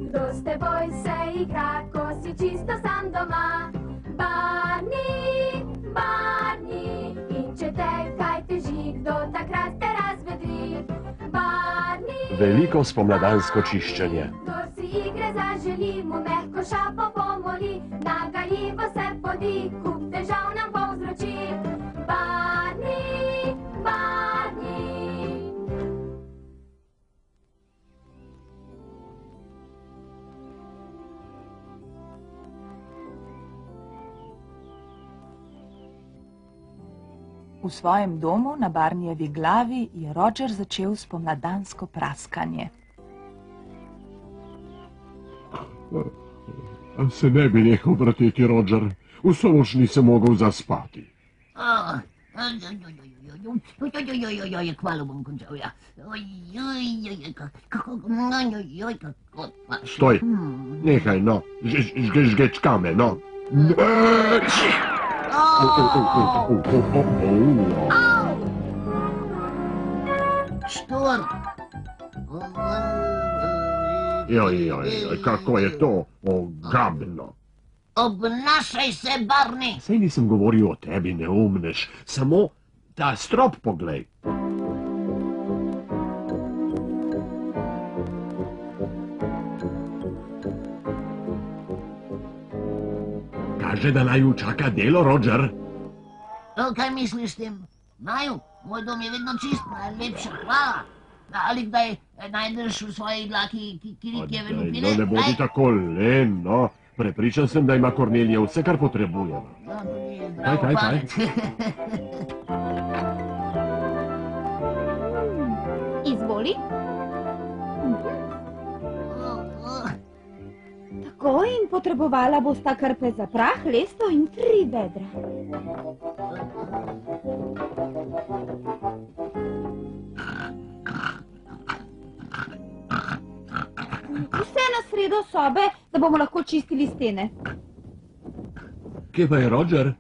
Kdo s teboj se igra, ko si čisto sam doma? Barni, Barni, in če te kaj teži, kdo takrat te razvedri? Barni, Veliko spomladansko čiščenje. kdo si igre zaželi, mu mehko šapo pomoli, nagajljivo se podi, kup težav nam povzroči. Barni, Barni. V svojem domu na Barnijevi glavi je Roger začel spomladansko praskanje. Se ne bi nehal vrteti, Roger. Vso noč nisem mogel zaspati. Kmalu bom končal, ja. Stoj, nehaj, no. Žgečka me, no. Štor! Joj, kako je to ogabno. Obnašaj se, Barni! Saj nisem govoril o tebi, neumnež. Samo ta strop poglej. Kaže, da naju čaka delo, Roger. Kaj misliš s tem? Naju, moj dom je vedno čist, najlepša, hvala. Ali kdaj najdeš v svoji dlaki kirikjeve lupine? No, ne bodi tako len, no. Prepričan sem, da ima Kornelija vse, kar potrebuje. Kaj? Izvoli. Tako, in potrebovala bosta krpe za prah, lesto in 3 vedra. Vse na sredo sobe, da bomo lahko čistili stene. Kje pa je Roger?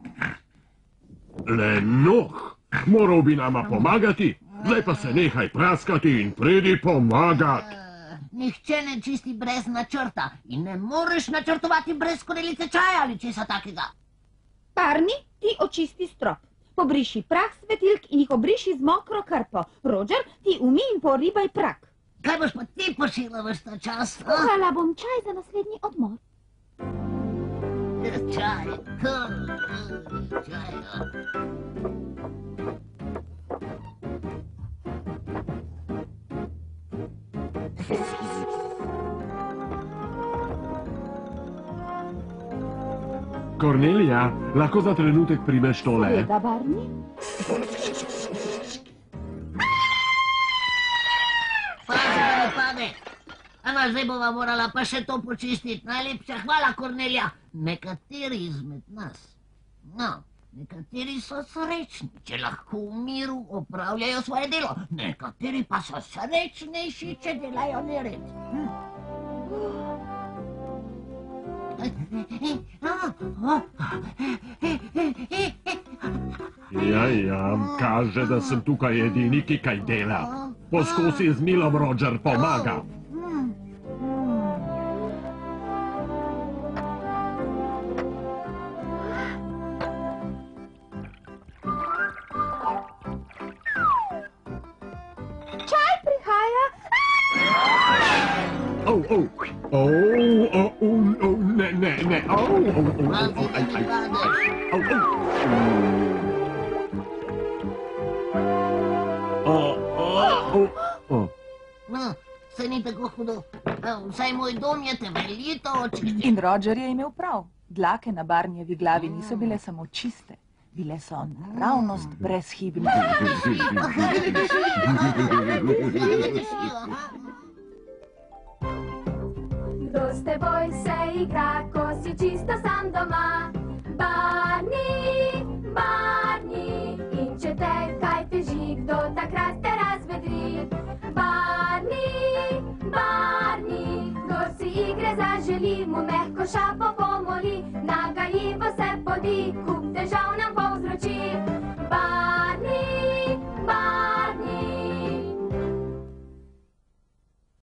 Lenoh, moral bi nama pomagati. Zdaj pa se nehaj praskati in pridi pomagat. Nihče ne čisti brez načrta in ne moreš načrtovati brez skodelice čaja ali česa takega. Barni, ti očisti strop. Pobriši prah svetilk in jih obriši z mokro krpo. Roger, ti umi in poribaj prak. Kaj boš pa ti počela ves ta čas? Kuhala bom čaj za naslednji odmor. Čaj. Kornelija, lahko za trenutek primeš tole? Seveda, Barni. Pade. Zdaj bova morala pa še to počistiti. Najlepša hvala, Kornelija. Nekateri izmed nas, nekateri so srečni, če lahko v miru opravljajo svoje delo. Nekateri pa so srečnejši, če delajo nered. Ja, kaže, da sem tukaj edini, ki kaj dela. Poskusi z milom, Roger, pomaga. Čaj prihaja. Ne. Saj ni tako hudo. Vsaj moj dom je temeljito očistil. In Roger je imel prav. Dlake na Barnijevi glavi niso bile samo čiste. Bile so naravnost brezhibne. Kdo s teboj se igra, ko si čisto sam doma? Barni, Barni, in če te kaj teži, kdo takrat te razvedri? Barni, Barni, kdo si igre zaželi, mu mehko šapo pomoli, nagajljivo se podi,